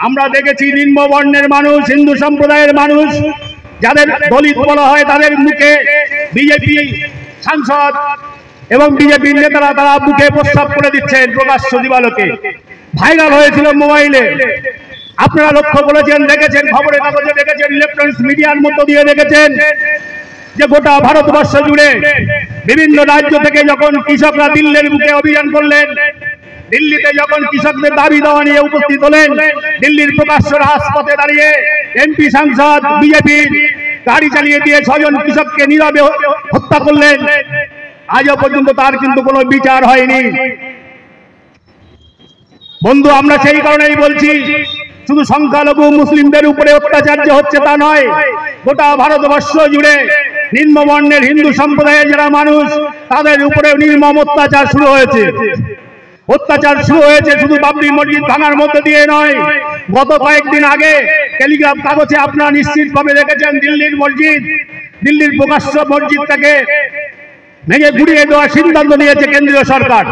আমরা দেখেছি নিম্নবর্ণের মানুষ, হিন্দু সম্প্রদায়ের মানুষ, যাদের দলিত বলা হয়, তাদের মুখে বিজেপি সাংসদ এবং বিজেপির নেতারা তারা মুখে প্রস্তাব করে দিচ্ছেন প্রকাশ্য দিবালোকে। ভাইরাল হয়েছিল মোবাইলে, আপনারা লক্ষ্য করেছেন, দেখেছেন, খবরের কাগজে দেখেছেন, ইলেকট্রনিক্স মিডিয়ার মধ্য দিয়ে দেখেছেন যে গোটা ভারতবর্ষ জুড়ে বিভিন্ন রাজ্য থেকে যখন কৃষকরা দিল্লির বুকে অভিযান করলেন, দিল্লিতে যখন কৃষকদের দাবি দেওয়া নিয়ে উপস্থিত হলেন, দিল্লির প্রকাশ্য রাজপথে দাঁড়িয়ে এমপি সাংসদ বিজেপির গাড়ি চালিয়ে দিয়ে 6 জন কৃষককে নীরবে হত্যা করলেন। আজও পর্যন্ত তার কিন্তু কোনো বিচার হয়নি। বন্ধু, আমরা সেই কারণেই বলছি, শুধু সংখ্যালঘু মুসলিমদের উপরে অত্যাচার যে হচ্ছে তা নয়, গোটা ভারতবর্ষ জুড়ে নিম্নবর্ণের হিন্দু সম্প্রদায়ের যারা মানুষ, তাদের উপরে নির্মম অত্যাচার শুরু হয়েছে। অত্যাচার শুরু হয়েছে শুধু বাবরি মসজিদ ভাঙার মধ্যে দিয়ে নয়। গত কয়েকদিন আগে টেলিগ্রাফ কাগজে আপনারা নিশ্চিতভাবে দেখেছেন, দিল্লির মসজিদ, দিল্লির প্রকাশ্য মসজিদটাকে ভেঙে গুড়িয়ে দেওয়ার সিদ্ধান্ত নিয়েছে কেন্দ্রীয় সরকার।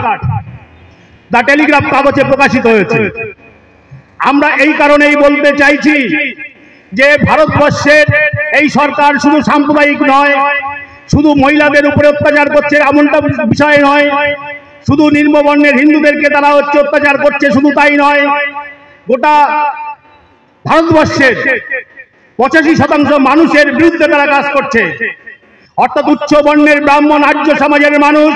দা টেলিগ্রাফ কাগজে প্রকাশিত হয়েছে। আমরা এই কারণেই বলতে চাইছি যে ভারতবর্ষের এই সরকার শুধু সাম্প্রদায়িক নয়, শুধু মহিলাদের উপরে অত্যাচার করছে এমনটা বিষয় নয়, শুধু নিম্নবর্ণের হিন্দুদেরকে তারা অত্যাচার করছে শুধু তাই নয়, গোটা ভারতবর্ষের 85% মানুষের বিরুদ্ধে তারা কাজ করছে। অর্থাৎ উচ্চ বর্ণের ব্রাহ্মণ আর্য সমাজের মানুষ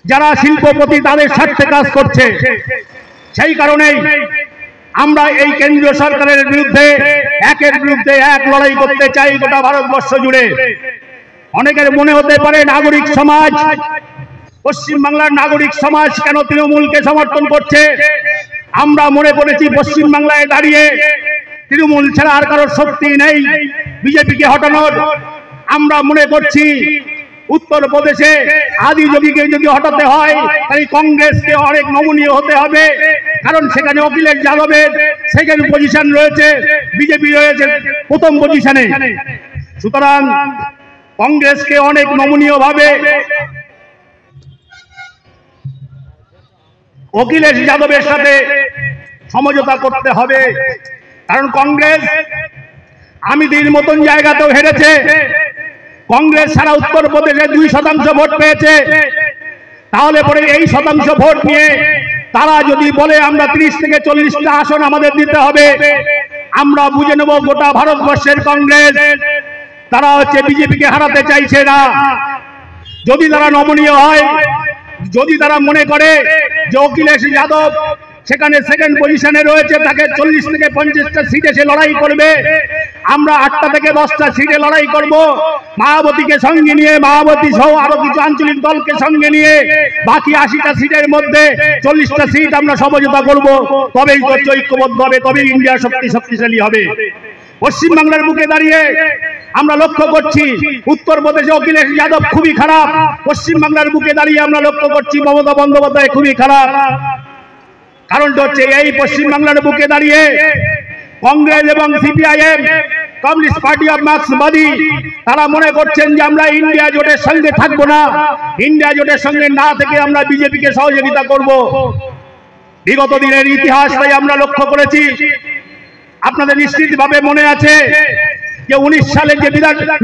যারা শিল্পপতি, তাদের স্বার্থে কাজ করছে। সেই কারণেই আমরা এই কেন্দ্রীয় সরকারের বিরুদ্ধে একের বিরুদ্ধে এক লড়াই করতে চাই গোটা ভারতবর্ষ জুড়ে। অনেকের মনে হতে পারে নাগরিক সমাজ, পশ্চিমবাংলার নাগরিক সমাজ কেন তৃণমূলকে সমর্থন করছে। আমরা মনে করেছি পশ্চিমবাংলায় দাঁড়িয়ে তৃণমূল ছাড়া আর কারোর শক্তি নেই বিজেপিকে হটানোর। আমরা মনে করছি উত্তরপ্রদেশে আদি যোগীকে যদি হটাতে হয় তাহলে কংগ্রেসকে অনেক নমনীয় হতে হবে, কারণ সেখানে অখিলেশ যাদবের সেকেন্ড পজিশন রয়েছে, বিজেপি রয়েছে প্রথম পজিশনে। সুতরাং কংগ্রেসকে অনেক নমনীয় ভাবে অখিলেশ যাদবের সাথে সমঝোতা করতে হবে, কারণ কংগ্রেস আমিদির মতন জায়গাতেও হেরেছে। কংগ্রেস সারা উত্তরপ্রদেশে 2% ভোট পেয়েছে। তাহলে পরে এই শতাংশ ভোট নিয়ে তারা যদি বলে আমরা 30 থেকে 40টা আসন আমাদের দিতে হবে, আমরা বুঝে নেব গোটা ভারতবর্ষের কংগ্রেস তারা হচ্ছে বিজেপিকে হারাতে চাইছে না। যদি তারা নমনীয় হয়, যদি তারা মনে করে যে অখিলেশ যাদব সেখানে সেকেন্ড পজিশনে রয়েছে, তাকে 40 থেকে 50টা সিটে সে লড়াই করবে, আমরা 8টা থেকে 10টা সিটে লড়াই করব, মায়াবতীকে সঙ্গে নিয়ে, মায়াবতী সহ আরো কিছু আঞ্চলিক দলকে সঙ্গে নিয়ে বাকি 80টা সিটের মধ্যে 40টা সিট আমরা সমঝোতা করব, তবেই তো ঐক্যবদ্ধ হবে, তবেই ইন্ডিয়া শক্তিশালী হবে। পশ্চিমবাংলার বুকে দাঁড়িয়ে আমরা লক্ষ্য করছি উত্তরপ্রদেশে অখিলেশ যাদব খুবই খারাপ, পশ্চিমবাংলার বুকে দাঁড়িয়ে আমরা লক্ষ্য করছি মমতা বন্দ্যোপাধ্যায় খুবই খারাপ। কারণটা হচ্ছে এই পশ্চিমবাংলার বুকে দাঁড়িয়ে কংগ্রেস এবং সিপিআইএম, কমিউনিস্ট পার্টি অফ মার্ক্সবাদী, তারা মনে করছেন যে আমরা ইন্ডিয়া জোটের সঙ্গে থাকবো না, ইন্ডিয়া জোটের সঙ্গে না থেকে আমরা বিজেপিকে সহযোগিতা করব। বিগত দিনের ইতিহাস তাই আমরা লক্ষ্য করেছি। আপনাদের নিশ্চিতভাবে মনে আছে যে 19 সালে যে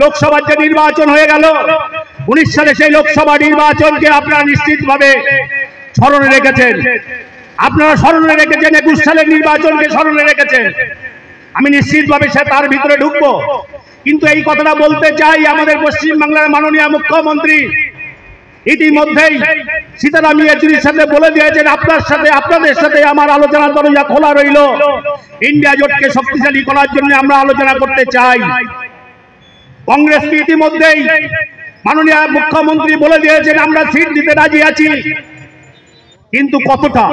লোকসভার যে নির্বাচন হয়ে গেল, 19 সালে সেই লোকসভা নির্বাচনকে আপনারা নিশ্চিতভাবে স্মরণে রেখেছেন। আপনারা স্মরণে রেখেছেন 21 সালের নির্বাচনকে স্মরণে রেখেছেন। আমি নিশ্চিতভাবে সে তার ভিতরে ঢুকবো, কিন্তু এই কথাটা বলতে চাই, আমাদের পশ্চিমবাংলার মাননীয় মুখ্যমন্ত্রী ইতিমধ্যেই সীতারাম ইয়েচুরির সাথে বলে দিয়েছেন আপনাদের সাথে আমার আলোচনার দরজা খোলা রইল, ইন্ডিয়া জোটকে শক্তিশালী করার জন্য আমরা আলোচনা করতে চাই। কংগ্রেসকে ইতিমধ্যেই মাননীয় মুখ্যমন্ত্রী বলে দিয়েছেন আমরা সিট দিতে রাজি আছি, কিন্তু কতটা?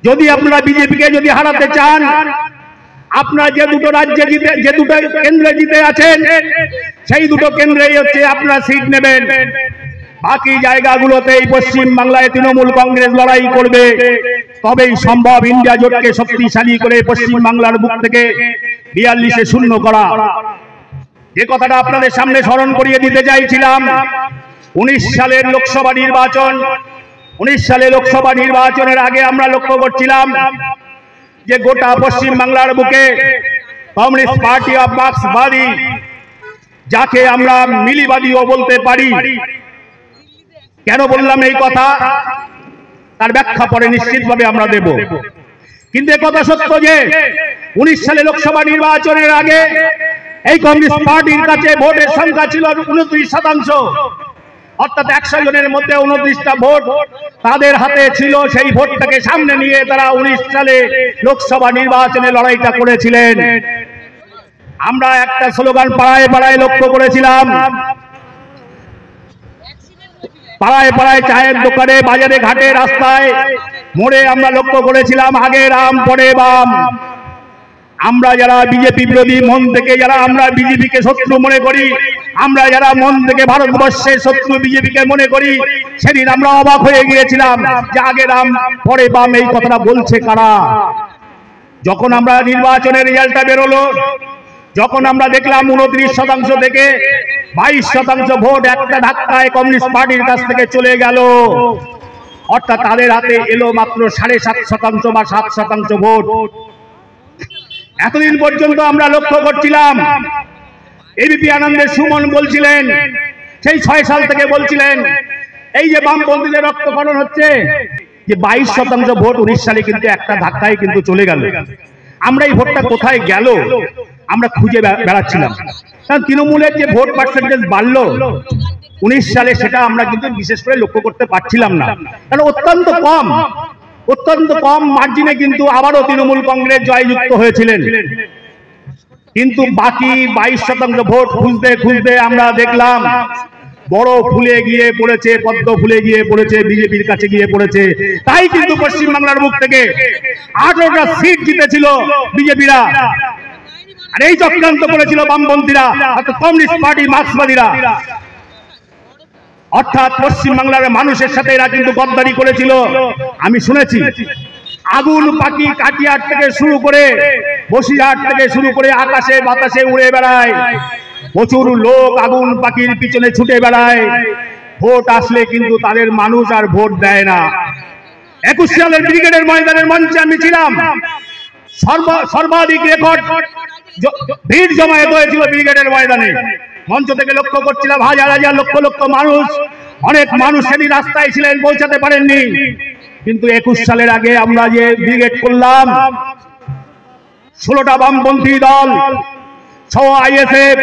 যদি আপনারা বিজেপিকে যদি হারাতে চান, আপনারা যে দুটো রাজ্যে যে দুটো কেন্দ্রে জিতে আছেন সেই দুটো কেন্দ্রেই হচ্ছে আপনারা সিট নেবেন, বাকি জায়গাগুলোতে এই পশ্চিম বাংলায় তৃণমূল কংগ্রেস লড়াই করবে, তবেই সম্ভব ইন্ডিয়া জোটকে শক্তিশালী করে পশ্চিম বাংলার বুক থেকে 42-এ শূন্য করা। যে কথাটা আপনাদের সামনে স্মরণ করিয়ে দিতে চাইছিলাম, 19 সালের লোকসভা নির্বাচন, 19 সালে লোকসভা নির্বাচনের আগে আমরা লক্ষ্য করছিলাম যে গোটা পশ্চিম বাংলার বুকে কমিউনিস্ট পার্টি অফ মার্ক্সবাদী, যাকে আমরা মিলিবাদীও বলতে পারি। কেন বললাম এই কথা, তার ব্যাখ্যা পরে নিশ্চিতভাবে আমরা দেব। কিন্তু একথা সত্য যে 19 সালে লোকসভা নির্বাচনের আগে এই কমিউনিস্ট পার্টির কাছে ভোটের সংখ্যা ছিল 29%, অর্থাৎ 100 জনের মধ্যে 29টা ভোট তাদের হাতে ছিল। সেই ভোটটাকে সামনে নিয়ে তারা 19 সালে লোকসভা নির্বাচনে লড়াইটা করেছিলেন। আমরা একটা স্লোগান পাড়ায় পাড়ায় লক্ষ্য করেছিলাম, পাড়ায় পাড়ায় চায়ের দোকানে, বাজারে, ঘাটে, রাস্তায়, মোড়ে আমরা লক্ষ্য করেছিলাম, আগে রাম পরে বাম। আমরা যারা বিজেপি বিরোধী মন থেকে, যারা আমরা বিজেপিকে শত্রু মনে করি, আমরা যারা মন থেকে ভারতবর্ষের শত্রু বিজেপিকে মনে করি, সেদিন আমরা অবাক হয়ে গিয়েছিলাম যে আগে রাম পরে বাম এই কথাটা বলছে কারা। যখন আমরা নির্বাচনের রেজাল্টটা বেরোলো, যখন আমরা দেখলাম 29% থেকে 22% ভোট একটা ধাক্কায় কমিউনিস্ট পার্টির কাছ থেকে চলে গেল, অর্থাৎ তাদের হাতে এলো মাত্র 7.5% বা 7% ভোট। এতদিন পর্যন্ত আমরা লক্ষ্য করছিলাম, এবিপি আনন্দের সুমন বলছিলেন, সেই 6 সাল থেকে বলছিলেন, এই যে বামপন্থীদের রক্তক্ষরণ হচ্ছে, যে 22% ভোট 19 সালে কিন্তু একটা ধাক্কায় কিন্তু চলে গেল। আমরা এই ভোটটা কোথায় গেল আমরা খুঁজে বেড়াচ্ছিলাম। কারণ তৃণমূলের যে ভোট পার্সেন্টেজ বাড়লো 19 সালে, সেটা আমরা কিন্তু বিশেষ করে লক্ষ্য করতে পারছিলাম না, কারণ অত্যন্ত কম মার্জিনে কিন্তু আবারও তৃণমূল কংগ্রেস জয়যুক্ত হয়েছিলেন। কিন্তু বাকি 22% ভোট খুঁজতে খুঁজতে আমরা দেখলাম বড় ফুলে গিয়ে পড়েছে, পদ্ম ফুলে গিয়ে পড়েছে, বিজেপির কাছে গিয়ে পড়েছে। তাই কিন্তু পশ্চিমবাংলার মুখ থেকে 18টা সিট জিতেছিল বিজেপিরা, আর এই চক্রান্ত করেছিল বামপন্থীরা, অর্থাৎ কমিউনিস্ট পার্টি মার্ক্সবাদীরা। অর্থাৎ পশ্চিমবাংলার মানুষের সাথে এরা কিন্তু গদ্দারি করেছিল। আমি শুনেছি আগুন পাখি কাটিয়ার থেকে শুরু করে, বসিরহাট থেকে শুরু করে আকাশে বাতাসে উড়ে বেড়ায়, প্রচুর লোক আগুন পাখির পিছনে ছুটে বেড়ায়, ভোট আসলে কিন্তু তাদের মানুষ আর ভোট দেয় না। 21 সালের ব্রিগেডের ময়দানের মঞ্চে আমি ছিলাম, সর্বাধিক রেকর্ড ভিড় জমায়েত হয়েছিল ব্রিগেডের ময়দানে। মঞ্চ থেকে লক্ষ্য করছিলাম হাজার হাজার লক্ষ লক্ষ মানুষ, অনেক মানুষ সেদিন রাস্তায় ছিলেন, পৌঁছাতে পারেননি। কিন্তু 21 সালের আগে আমরা যে ব্রিগেড করলাম, 16টা বামপন্থী দল সহ আইএসএফ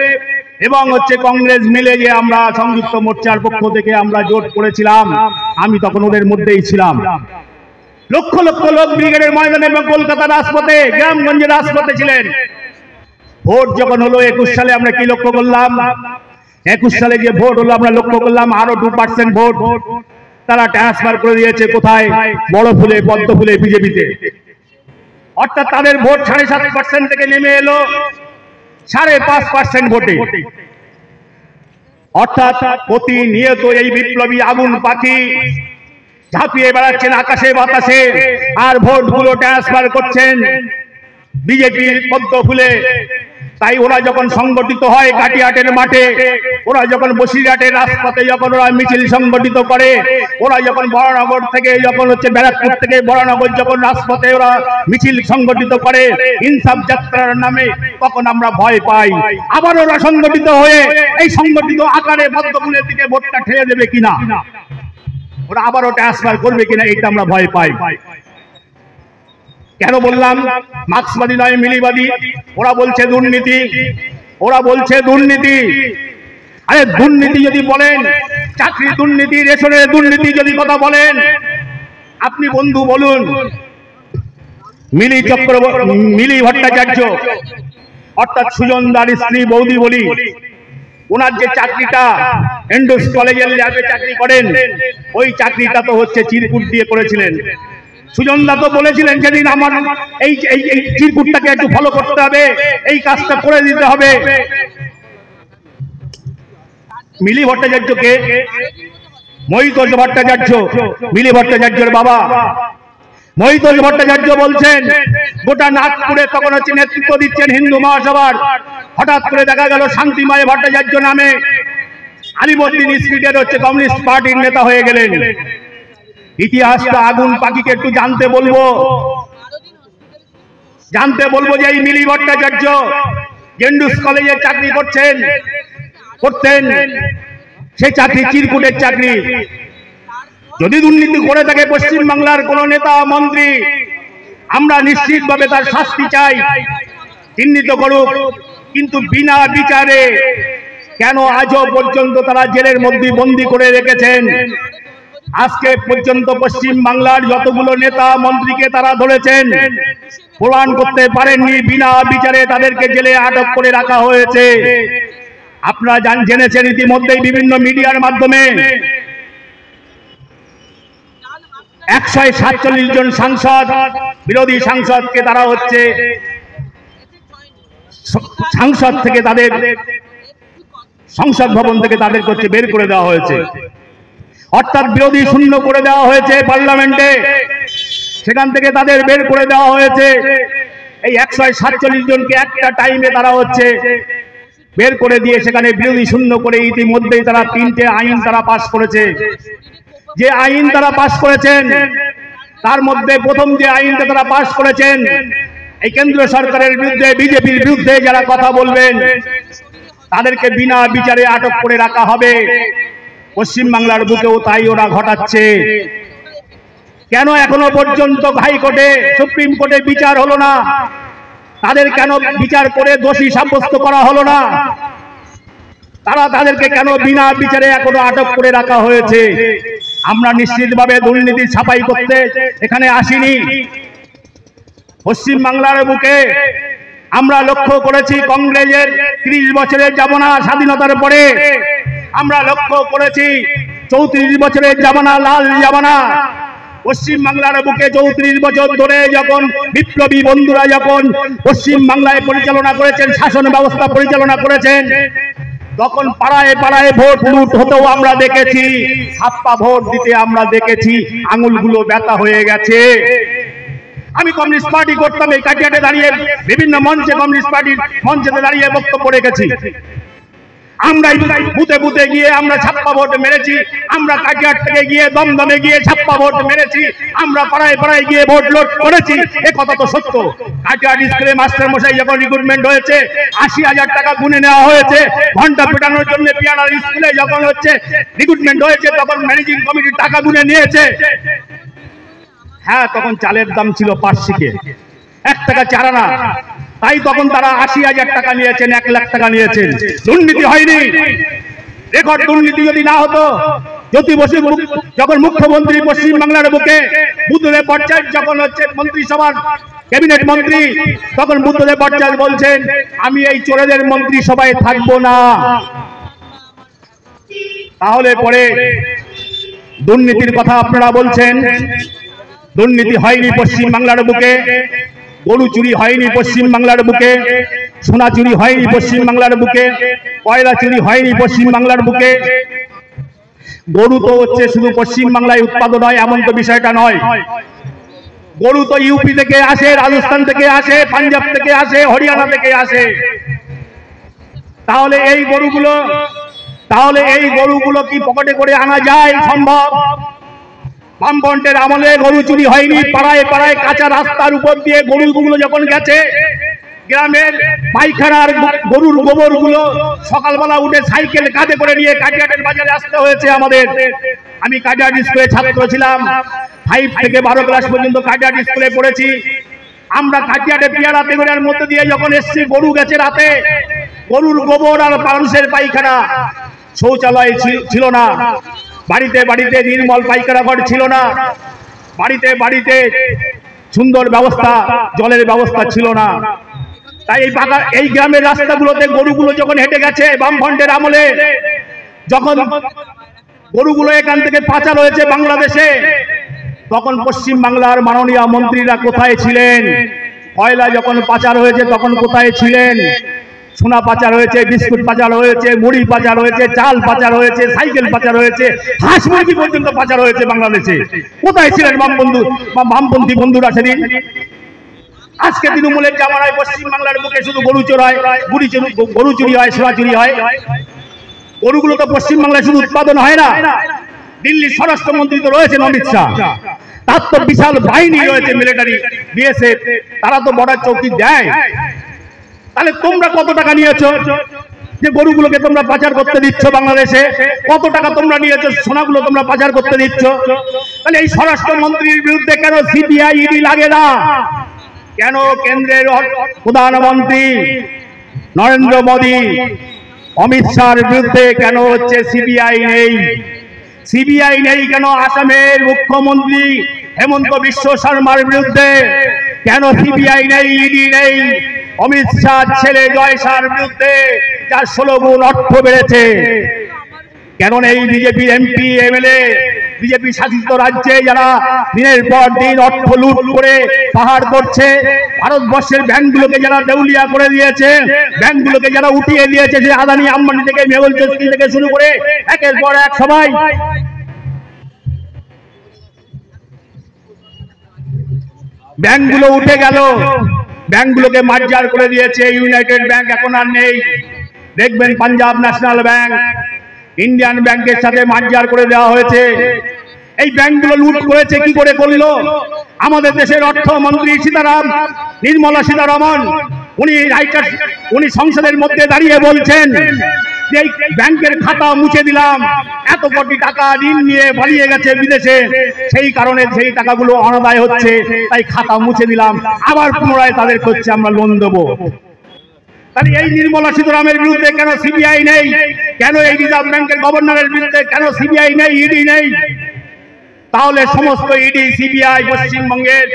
এবং কংগ্রেস মিলে যে আমরা সংযুক্ত মোর্চার পক্ষ থেকে আমরা জোট করেছিলাম, আমি তখন ওদের মধ্যেই ছিলাম। লক্ষ লক্ষ লোক ব্রিগেডের ময়দানে এবং কলকাতার রাজপথে, গ্রামগঞ্জের রাজপথে ছিলেন। ভোট যখন হলো 21 সালে, আমরা কি লক্ষ্য করলাম? 21 সালে যে ভোট হলো আমরা লক্ষ্য করলাম আরো 2% ভোট তারা ট্রান্সফার করে দিয়েছে কোথায়? বড় ফুলে, পদ্ম ফুলে, বিজেপিতে। অর্থাৎ তাদের ভোট 7.5% থেকে নেমে এলো 5.5% ভোটে। অর্থাৎ প্রতিনিয়ত এই বিপ্লবী আগুন পাখি ঝাঁপিয়ে বেড়াচ্ছেন আকাশে বাতাসে, আর ভোটগুলো ট্রান্সফার করছেন বিজেপির পদ্ম ফুলে। তাই ওরা যখন সংগঠিত হয় কাটিয়াটের মাঠে, ওরা যখন বসিরহাটের রাজপথে যখন ওরা মিছিল সংগঠিত করে, ওরা যখন বরানগর থেকে যখন ব্যারাকপুর থেকে বরানগর যখন রাজপথে ওরা মিছিল সংগঠিত করে ইনসাফ যাত্রার নামে, তখন আমরা ভয় পাই আবার ওরা সংগঠিত হয়ে এই সংগঠিত আকারে পদ্মফুলের দিকে ভোটটা ঠেলে দেবে কিনা, ওরা আবারও ট্রান্সফার করবে কিনা, এটা আমরা ভয় পাই। কেন বললাম মার্ক্সবাদী নয় মিলিবাদী? ওরা বলছে দুর্নীতি, ওরা বলছে দুর্নীতি। আরে দুর্নীতি যদি বলেন, চাকরি দুর্নীতি, রেশনের দুর্নীতি যদি কথা বলেন, আপনি বন্ধু বলুন মিলি ভট্টাচার্য অর্থাৎ সুজনদার স্ত্রী বৌদি বলি, ওনার যে চাকরিটা এন্ডোস কলেজের ল্যাবে চাকরি করেন, ওই চাকরিটা তো চিরকুট দিয়ে করেছিলেন। সুজনদা তো বলেছিলেন যেদিন আমার এই চিরকুটটাকে একটু ফলো করতে হবে, এই কাজটা করে দিতে হবে। মিলি ভট্টাচার্যকে, মহিতোষ ভট্টাচার্য, মিলি ভট্টাচার্যের বাবা মহিতোষ ভট্টাচার্য বলছেন গোটা নাগপুরে তখন নেতৃত্ব দিচ্ছেন হিন্দু মহাসভার, হঠাৎ করে দেখা গেল শান্তিময় ভট্টাচার্য নামে আলিমুদ্দিন স্ট্রিটের কমিউনিস্ট পার্টির নেতা হয়ে গেলেন। ইতিহাসটা আগুন পাখিকে একটু জানতে বলবো। জানতে বলবো যে এই মিলি ভট্টাচার্য গেন্ডুস কলেজে চাকরি করতেন, সেই চাকরি চিরকুটের চাকরি। যদি দুর্নীতি করে থাকে পশ্চিমবাংলার কোন নেতা মন্ত্রী, আমরা নিশ্চিতভাবে তার শাস্তি চাই, চিহ্নিত করুক। কিন্তু বিনা বিচারে কেন আজও পর্যন্ত তারা জেলের মধ্যে বন্দী করে রেখেছেন? আজকে পর্যন্ত পশ্চিমবাংলার যতগুলো নেতা মন্ত্রীকে তারা ধরেছেন, প্রমাণ করতে পারেননি, বিনা বিচারে তাদেরকে জেলে আটক করে রাখা হয়েছে। আপনারা জেনেছেন ইতিমধ্যেই বিভিন্ন মিডিয়ার মাধ্যমে 147 জন সাংসদ, বিরোধী সাংসদকে তারা হচ্ছে সংসদ থেকে, তাদের সংসদ ভবন থেকে তাদের করছে বের করে দেওয়া হয়েছে, অর্থাৎ বিরোধী শূন্য করে দেওয়া হয়েছে পার্লামেন্টে, সেখান থেকে তাদের বের করে দেওয়া হয়েছে। এই 147 জনকে একটা টাইমে তারা হচ্ছে বের করে দিয়ে সেখানে বিরোধী শূন্য করে ইতিমধ্যেই তারা 3টে আইন তারা পাশ করেছে। যে আইন তারা পাশ করেছেন তার মধ্যে প্রথম যে আইনটা তারা পাশ করেছেন, এই কেন্দ্র সরকারের বিরুদ্ধে, বিজেপির বিরুদ্ধে যারা কথা বলবেন তাদেরকে বিনা বিচারে আটক করে রাখা হবে। পশ্চিমবাংলার বুকেও তাই ওরা ঘটাচ্ছে। কেন এখনো পর্যন্ত হাইকোর্টে, সুপ্রিম কোর্টে বিচার হলো না? তাদের কেন বিচার করে দোষী সাব্যস্ত করা হলো না? তাদেরকে কেন বিনা বিচারে এখনো আটক করে রাখা হয়েছে? আমরা নিশ্চিতভাবে দুর্নীতি ছাপাই করতে এখানে আসিনি। পশ্চিমবাংলার বুকে আমরা লক্ষ্য করেছি কংগ্রেসের 30 বছরের জামানা স্বাধীনতার পরে, আমরা লক্ষ্য করেছি 34 বছরের জামানা, লাল জামানা। পশ্চিমবাংলার বুকে 34 বছর ধরে যখন বিপ্লবী বন্ধুরা যখন পশ্চিমবাংলায় পরিচালনা করেছেন, শাসন ব্যবস্থা পরিচালনা করেছেন, তখন পাড়ায় পাড়ায় ভোট লুট হতেও আমরা দেখেছি, ছাপ্পা ভোট দিতে আমরা দেখেছি, আঙুলগুলো ব্যথা হয়ে গেছে। আমি কমিউনিস্ট পার্টি করতাম, এই কাটিয়াতে দাঁড়িয়ে বিভিন্ন মঞ্চে কমিউনিস্ট পার্টির মঞ্চেতে দাঁড়িয়ে বক্তব্য রেখেছি। আমরা বুথে বুথে গিয়ে আমরা ছাপ্পা ভোট মেরেছি, আমরা কাটিয়ার থেকে গিয়ে দমদমে গিয়ে ছাপ্পা ভোট মেরেছি, আমরা পাড়ায় পাড়ায় গিয়ে ভোট লুট করেছি। এ কথা তো সত্য। কাটিয়ার স্কুলে মাস্টার মশাই যখন রিক্রুটমেন্ট হয়েছে 80,000 টাকা গুনে নেওয়া হয়েছে। ঘন্টা পেটানোর জন্য পিয়ানার স্কুলে যখন হচ্ছে রিক্রুটমেন্ট হয়েছে তখন ম্যানেজিং কমিটির টাকা গুনে নিয়েছে। হ্যাঁ, তখন চালের দাম ছিল পার্শ্বিকে 1 টাকা 4 আনা, তাই তখন তারা 80,000 টাকা নিয়েছেন, 1 লাখ টাকা নিয়েছেন। দুর্নীতি হয়নি। রেকর্ড দুর্নীতি যদি না হতো, জ্যোতি বসু যখন মুখ্যমন্ত্রী পশ্চিমবাংলার বুকে, বুদ্ধদেব ভট্টাচার্য যখন হচ্ছে মন্ত্রিসভার ক্যাবিনেট মন্ত্রী, তখন বুদ্ধদেব ভট্টাচার্য বলছেন আমি এই চোরেদের মন্ত্রিসভায় থাকবো না। তাহলে পরে দুর্নীতির কথা আপনারা বলছেন। দুর্নীতি হয়নি পশ্চিমবাংলার বুকে, গরু চুরি হয়নি পশ্চিমবাংলার বুকে, সোনা চুরি হয়নি পশ্চিমবাংলার বুকে, কয়লা চুরি হয়নি পশ্চিমবাংলার বুকে। গরু তো হচ্ছে শুধু পশ্চিমবাংলায় উৎপাদন হয় এমন তো বিষয়টা নয়। গরু তো ইউপি থেকে আসে, রাজস্থান থেকে আসে, পাঞ্জাব থেকে আসে, হরিয়ানা থেকে আসে। তাহলে এই গরুগুলো কি পকেটে করে আনা যায়? সম্ভব? বামফ্রন্টের আমলে গরু চুরি হয়নি। পাড়ায় পাড়ায় কাঁচা রাস্তার উপর দিয়ে গরুগুলো যখন গেছে, গ্রামের পায়খানার গরুর গোবর গুলো সকালবেলা উঠে সাইকেল কাঁধে করে নিয়ে কাটিয়াটের বাজারে আসতে হয়েছে আমাদের। আমি কাটিয়াট স্কুলে ছাত্র ছিলাম, 5 থেকে 12 ক্লাস পর্যন্ত কাটিয়াট স্কুলে পড়েছি। আমরা কাটিয়াটে পেয়ারা তেগুড়ার মধ্যে দিয়ে যখন এসছি, গরু গেছে রাতে, গরুর গোবর আর মানুষের পায়খানা, শৌচালয় ছিল না, বাড়িতে বাড়িতে নির্মল পায়খানা ঘর ছিল না, বাড়িতে বাড়িতে সুন্দর ব্যবস্থা, জলের ব্যবস্থা ছিল না। তাই এই গ্রামের রাস্তাগুলোতে গরুগুলো যখন হেঁটে গেছে বামফ্রন্টের আমলে, যখন গরুগুলো এখান থেকে পাচার হয়েছে বাংলাদেশে, তখন পশ্চিমবাংলার মাননীয় মন্ত্রীরা কোথায় ছিলেন? কয়লা যখন পাচার হয়েছে তখন কোথায় ছিলেন? সোনা পাচার হয়েছে, বিস্কুট পাচার হয়েছে, মুড়ি পাচার হয়েছে, চাল পাচার হয়েছে, সাইকেল পাচার হয়েছে, হাঁস মুরগি পর্যন্ত পাচার হয়েছে বাংলাদেশে। কোথায় ছিলেন বামপন্থী বন্ধুরা সেদিন? আজকে তৃণমূলের জামানায় পশ্চিমবাংলার বুকে শুধু গরু চুরি হয়, সোনা চুরি হয়। গরুগুলো তো পশ্চিমবাংলায় শুধু উৎপাদন হয় না, দিল্লির স্বরাষ্ট্রমন্ত্রী তো রয়েছেন অমিত শাহ, তার তো বিশাল বাহিনী রয়েছে, মিলিটারি, বিএসএফ, তারা তো বর্ডার চৌকি দেয়। তাহলে তোমরা কত টাকা নিয়েছো যে গরুগুলোকে তোমরা পাচার করতে দিচ্ছ বাংলাদেশে? কত টাকা তোমরা নিয়েছো, সোনাগুলো তোমরা পাচার করতে দিচ্ছ? তাহলে এই স্বরাষ্ট্রমন্ত্রীর বিরুদ্ধে কেন সিবিআই ইডি লাগে না? কেন কেন্দ্রের প্রধানমন্ত্রী নরেন্দ্র মোদী, অমিত শাহর বিরুদ্ধে কেন হচ্ছে সিবিআই নেই? সিবিআই নেই কেন আসামের মুখ্যমন্ত্রী হেমন্ত বিশ্ব শর্মার বিরুদ্ধে? কেন সিবিআই নেই, ইডি নেই অমিত শাহ ছেলে জয় শাহর বিরুদ্ধে, যার 16 গুণ অর্থ বেড়েছে? কেন নেই বিজেপির এমপি এমএলএ, বিজেপি শাসিত রাজ্যে যারা দিনের পর দিন অর্থ লুট করে পাহাড় করছে, ভারতবর্ষের ব্যাংকগুলোকে যারা দেউলিয়া করে দিয়েছে, ব্যাংকগুলোকে যারা উঠিয়ে দিয়েছে, যে আদানি আম্বানি থেকে মেহুল চোস্তি থেকে শুরু করে একের পর এক সবাই, ব্যাংকগুলো উঠে গেল, ব্যাংকগুলোকে মার্জার করে দিয়েছে। ইউনাইটেড ব্যাংক এখন আর নেই। দেখবেন পাঞ্জাব ন্যাশনাল ব্যাংক ইন্ডিয়ান ব্যাংকের সাথে মার্জার করে দেওয়া হয়েছে। এই ব্যাংকগুলো লুট করেছে, কি করে করলো? আমাদের দেশের অর্থমন্ত্রী নির্মলা সীতারমণ, উনি সংসদের মধ্যে দাঁড়িয়ে বলছেন যে এই ব্যাংকের খাতা মুছে দিলাম, এত কোটি টাকা ঋণ নিয়ে পালিয়ে গেছে বিদেশে, সেই কারণে সেই টাকাগুলো অনাদায় হচ্ছে, তাই খাতা মুছে দিলাম, আবার পুনরায় তাদের হচ্ছে আমরা লোন দেবো। তাহলে এই নির্মলা সীতারামনের বিরুদ্ধে কেন সিবিআই নেই? কেন এই রিজার্ভ ব্যাংকের গভর্নরের বিরুদ্ধে কেন সিবিআই নেই, ইডি নেই? তাহলে সমস্ত ইডি সিবিআই পশ্চিমবঙ্গের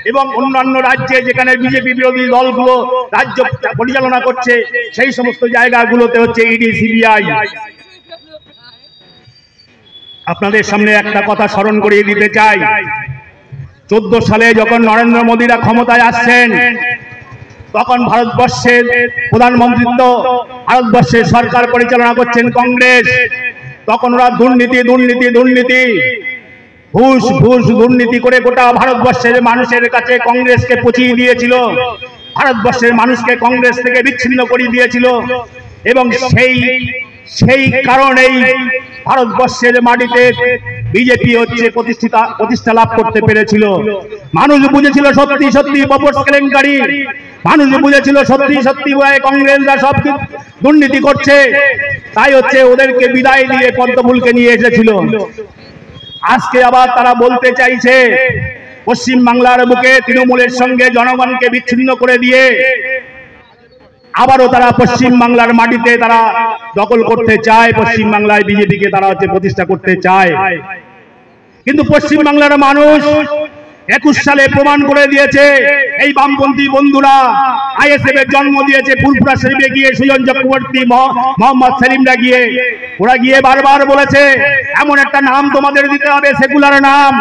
এবং অন্যান্য রাজ্যে যেখানে বিজেপি বিরোধী দলগুলো রাজ্য পরিচালনা করছে, সেই সমস্ত জায়গাগুলোতে হচ্ছে ইডি সিবিআই। আপনাদের সামনে একটা কথা স্মরণ করিয়ে দিতে চাই। 14 সালে যখন নরেন্দ্র মোদীরা ক্ষমতায় আসছেন, তখন ভারতবর্ষের প্রধানমন্ত্রিত্ব, ভারতবর্ষের সরকার পরিচালনা করছেন কংগ্রেস। তখন ওরা দুর্নীতি দুর্নীতি দুর্নীতি, ঘুষ ঘুষ দুর্নীতি করে গোটা ভারতবর্ষের মানুষের কাছে কংগ্রেসকে পচিয়ে দিয়েছিল, ভারতবর্ষের মানুষকে কংগ্রেস থেকে বিচ্ছিন্ন করে দিয়েছিল। এবং সেই কারণেই ভারতবর্ষের মাটিতে বিজেপি হচ্ছে প্রতিষ্ঠা লাভ করতে পেরেছিল। মানুষ বুঝেছিল সত্যি সত্যি বপস কেলেঙ্কারি, মানুষ বুঝেছিল সত্যি সত্যি কংগ্রেসরা সব দুর্নীতি করছে, তাই হচ্ছে ওদেরকে বিদায় দিয়ে পদ্মফুলকে নিয়ে এসেছিল। আজকে আবার তারা বলতে চাইছে পশ্চিম বাংলার বুকে তৃণমূলের সঙ্গে জনগণকে বিচ্ছিন্ন করে দিয়ে আবারও তারা পশ্চিম বাংলার মাটিতে তারা দখল করতে চায়, পশ্চিম বাংলায় বিজেপিকে তারা হচ্ছে প্রতিষ্ঠা করতে চায়। কিন্তু পশ্চিম বাংলার মানুষ 21 সালে প্রমাণ করে দিয়েছে, এই বামপন্থী বন্ধুরা আইএসএফ এর জন্ম দিয়েছে ফুরফুরা শরীফে গিয়ে, সুজন চক্রবর্তী, মোহাম্মদ সেলিমরা গিয়ে, ওরা গিয়ে বারবার বলেছে এমন একটা নাম তোমাদের দিতে হবে, সেকুলার নাম,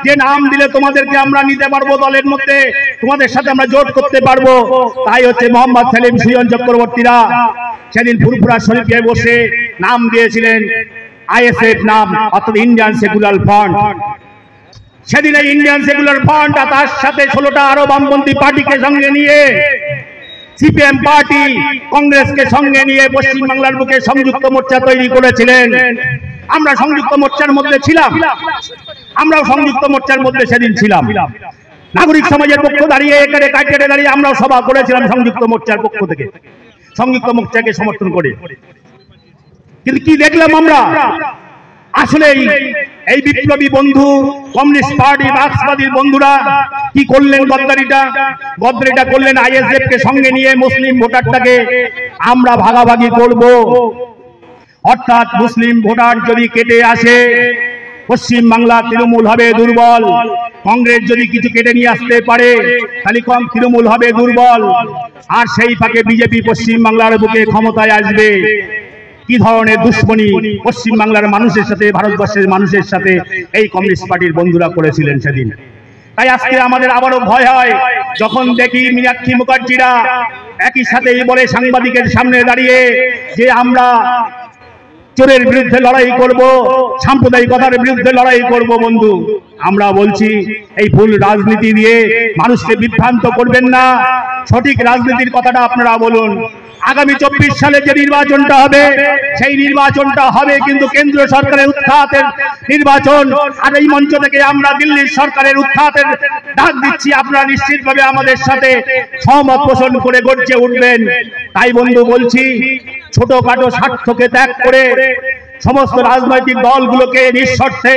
যে নাম দিলে তোমাদেরকে আমরা নিতে পারবো দলের মধ্যে, তোমাদের সাথে আমরা জোট করতে পারবো। তাই হচ্ছে মোহাম্মদ সেলিম, সুজন চক্রবর্তীরা সেদিন ফুরফুরা শরীফে বসে নাম দিয়েছিলেন আইএসএফ নাম, অর্থাৎ ইন্ডিয়ান সেকুলার ফ্রন্ট। সেদিন এই ইন্ডিয়ান সেকুলার ফ্রন্ট আর তার সাথে 16টা আরো বামপন্থী পার্টিকে সঙ্গে নিয়ে, সিপিএম পার্টি, কংগ্রেসকে সঙ্গে নিয়ে পশ্চিম বাংলার বুকে সংযুক্ত মোর্চা তৈরি করেছিলেন। আমরা সংযুক্ত মোর্চার মধ্যে ছিলাম, আমরাও সংযুক্ত মোর্চার মধ্যে সেদিন ছিলাম। নাগরিক সমাজের পক্ষ দাঁড়িয়ে, এখানে কাটকেটে দাঁড়িয়ে আমরাও সভা করেছিলাম সংযুক্ত মোর্চার পক্ষ থেকে, সংযুক্ত মোর্চাকে সমর্থন করে। কিন্তু কি দেখলাম আমরা? আসলে এই বিপ্লবী বন্ধু কমিউনিস্ট পার্টি মার্ক্সবাদী বন্ধুরা কি করলেন? গদ্দারিটা করলেন আইএসএফ কে সঙ্গে নিয়ে মুসলিম ভোটারটাকে আমরা ভাগাভাগি করব, অর্থাৎ মুসলিম ভোটার যদি কেটে আসে পশ্চিম বাংলা তৃণমূল হবে দুর্বল, কংগ্রেস যদি কিছু কেটে নিয়ে আসতে পারে তাহলে কম তৃণমূল হবে দুর্বল, আর সেই ফাঁকে বিজেপি পশ্চিম বাংলার বুকে ক্ষমতায় আসবে। কি ধরনের দুশ্মনী পশ্চিম বাংলার মানুষের সাথে, ভারতবর্ষের মানুষের সাথে এই কমিউনিস্ট পার্টির বন্ধুরা করেছিলেন সেদিন। তাই আজকে আমাদের আবারও ভয় হয় যখন দেখি মীনাক্ষী মুখার্জিরা একই সাথে বলে সাংবাদিকের সামনে দাঁড়িয়ে যে আমরা চোরের বিরুদ্ধে লড়াই করব, সাম্প্রদায়িকতার বিরুদ্ধে লড়াই করব। বন্ধু, আমরা বলছি এই ভুল রাজনীতি দিয়ে মানুষকে বিভ্রান্ত করবেন না, সঠিক রাজনীতির কথাটা আপনারা বলুন। আগামী 24 সালে যে নির্বাচনটা হবে, সেই নির্বাচনটা হবে কিন্তু কেন্দ্রীয় সরকারের উৎখাতের নির্বাচন। আর এই মঞ্চ থেকে আমরা দিল্লির সরকারের উৎখাতের ডাক দিচ্ছি, আপনারা নিশ্চিতভাবে আমাদের সাথে সহমত পোষণ করে গর্জে উঠবেন। তাই বন্ধু বলছি, ছোটখাটো স্বার্থকে ত্যাগ করে সমস্ত রাজনৈতিক দলগুলোকে নিঃশর্তে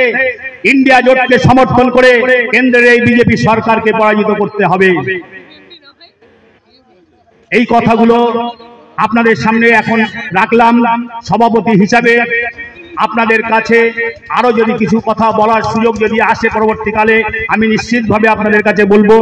ইন্ডিয়া জোটকে সমর্থন করে কেন্দ্রের এই বিজেপি সরকারকে পরাজিত করতে হবে। এই কথাগুলো আপনাদের সামনে এখন রাখলাম সভাপতি হিসাবে। আপনাদের কাছে আরো যদি কিছু কথা বলার সুযোগ যদি আসে পরবর্তীকালে, আমি নিশ্চিতভাবে আপনাদের কাছে বলবো।